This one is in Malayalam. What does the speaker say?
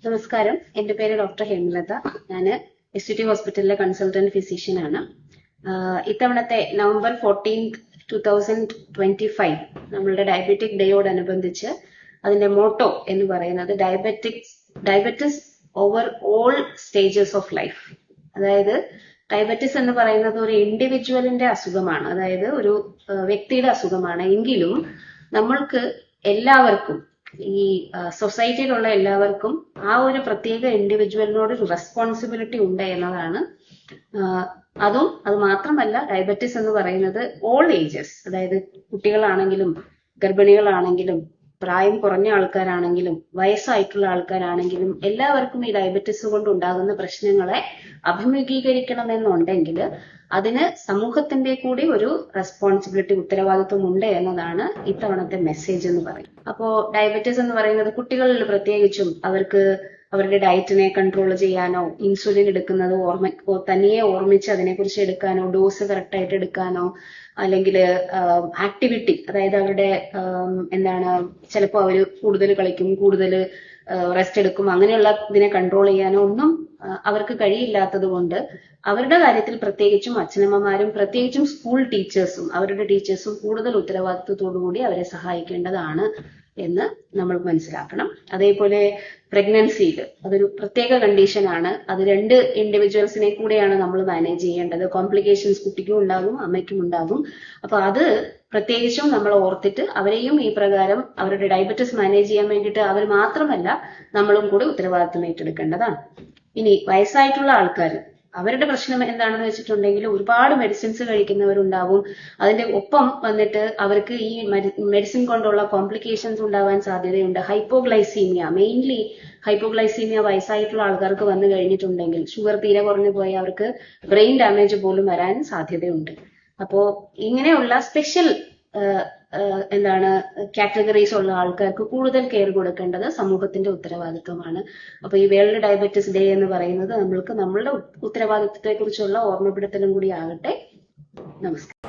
നമസ്കാരം. എന്റെ പേര് ഡോക്ടർ ഹേമലത. ഞാൻ SUT ഹോസ്പിറ്റലിലെ കൺസൾട്ടന്റ് ഫിസിഷ്യൻ ആണ്. ഇത്തവണത്തെ നവംബർ 14 2025 നമ്മളുടെ ഡയബറ്റിക് ഡേയോടനുബന്ധിച്ച് അതിന്റെ മോട്ടോ എന്ന് പറയുന്നത് diabetes over all stages of life. അതായത് ഡയബറ്റിസ് എന്ന് പറയുന്നത് ഒരു ഇൻഡിവിജ്വലിന്റെ അസുഖമാണ്, അതായത് ഒരു വ്യക്തിയുടെ അസുഖമാണ്. എങ്കിലും നമ്മൾക്ക് എല്ലാവർക്കും, ഈ സൊസൈറ്റിയിലുള്ള എല്ലാവർക്കും ആ ഒരു പ്രത്യേക ഇൻഡിവിജ്വലിനോട് ഒരു റെസ്പോൺസിബിലിറ്റി ഉണ്ട് എന്നതാണ്. അത് മാത്രമല്ല, ഡയബറ്റിസ് എന്ന് പറയുന്നത് ഓൾ ഏജസ്, അതായത് കുട്ടികളാണെങ്കിലും ഗർഭിണികളാണെങ്കിലും പ്രായം കുറഞ്ഞ ആൾക്കാരാണെങ്കിലും വയസ്സായിട്ടുള്ള ആൾക്കാരാണെങ്കിലും എല്ലാവർക്കും ഈ ഡയബറ്റിസ് കൊണ്ട് ഉണ്ടാകുന്ന പ്രശ്നങ്ങളെ അഭിമുഖീകരിക്കണമെന്നുണ്ടെങ്കിൽ അതിന് സമൂഹത്തിന്റെ കൂടി ഒരു റെസ്പോൺസിബിലിറ്റി, ഉത്തരവാദിത്വം ഉണ്ട് എന്നതാണ് ഇത്തവണത്തെ മെസ്സേജ് എന്ന് പറയും. അപ്പോ ഡയബറ്റിസ് എന്ന് പറയുന്നത് കുട്ടികളിൽ പ്രത്യേകിച്ചും അവർക്ക് അവരുടെ ഡയറ്റിനെ കൺട്രോൾ ചെയ്യാനോ, ഇൻസുലിൻ എടുക്കുന്നത് തനിയെ ഓർമ്മിച്ച് അതിനെക്കുറിച്ച് എടുക്കാനോ, ഡോസ് കറക്റ്റായിട്ട് എടുക്കാനോ, അല്ലെങ്കിൽ ആക്ടിവിറ്റി, അതായത് അവരുടെ ചിലപ്പോൾ അവർ കൂടുതൽ കളിക്കും, കൂടുതൽ റെസ്റ്റ് എടുക്കും, അങ്ങനെയുള്ള ഇതിനെ കൺട്രോൾ ചെയ്യാനോ ഒന്നും അവർക്ക് കഴിയില്ലാത്തത് കൊണ്ട് അവരുടെ കാര്യത്തിൽ പ്രത്യേകിച്ചും അച്ഛനമ്മമാരും പ്രത്യേകിച്ചും സ്കൂൾ ടീച്ചേഴ്സും അവരുടെ ടീച്ചേഴ്സും കൂടുതൽ ഉത്തരവാദിത്വത്തോടുകൂടി അവരെ സഹായിക്കേണ്ടതാണ് എന്ന് നമ്മൾ മനസ്സിലാക്കണം. അതേപോലെ പ്രഗ്നൻസിയിൽ അതൊരു പ്രത്യേക കണ്ടീഷനാണ്. അത് രണ്ട് ഇൻഡിവിജ്വൽസിനെ കൂടെയാണ് നമ്മൾ മാനേജ് ചെയ്യേണ്ടത്. കോംപ്ലിക്കേഷൻസ് കുട്ടിക്കും ഉണ്ടാകും, അമ്മയ്ക്കും ഉണ്ടാകും. അപ്പൊ അത് പ്രത്യേകിച്ചും നമ്മൾ ഓർത്തിട്ട് അവരെയും ഈ പ്രകാരം അവരുടെ ഡയബറ്റിസ് മാനേജ് ചെയ്യാൻ വേണ്ടിയിട്ട് അവർ മാത്രമല്ല നമ്മളും കൂടി ഉത്തരവാദിത്വം ഏറ്റെടുക്കേണ്ടതാണ്. ഇനി വയസ്സായിട്ടുള്ള ആൾക്കാർ, അവരുടെ പ്രശ്നം എന്താണെന്ന് വെച്ചിട്ടുണ്ടെങ്കിൽ ഒരുപാട് മെഡിസിൻസ് കഴിക്കുന്നവരുണ്ടാവും. അതിന്റെ ഒപ്പം വന്നിട്ട് അവർക്ക് ഈ മെഡിസിൻ കൊണ്ടുള്ള കോംപ്ലിക്കേഷൻസ് ഉണ്ടാവാൻ സാധ്യതയുണ്ട്. ഹൈപ്പോഗ്ലൈസീമിയ, മെയിൻലി ഹൈപ്പോഗ്ലൈസീമിയ വയസ്സായിട്ടുള്ള ആൾക്കാർക്ക് വന്നു കഴിഞ്ഞിട്ടുണ്ടെങ്കിൽ ഷുഗർ തീരെ കുറഞ്ഞു പോയി അവർക്ക് ബ്രെയിൻ ഡാമേജ് പോലും വരാൻ സാധ്യതയുണ്ട്. അപ്പോ ഇങ്ങനെയുള്ള സ്പെഷ്യൽ കാറ്റഗറീസ് ഉള്ള ആൾക്കാർക്ക് കൂടുതൽ കെയർ കൊടുക്കേണ്ടത് സമൂഹത്തിന്റെ ഉത്തരവാദിത്വമാണ്. അപ്പൊ ഈ വേൾഡ് ഡയബറ്റിസ് ഡേ എന്ന് പറയുന്നത് നമ്മൾക്ക് നമ്മളുടെ ഉത്തരവാദിത്വത്തെ കുറിച്ചുള്ള ഓർമ്മപ്പെടുത്തലും കൂടി ആകട്ടെ. നമസ്കാരം.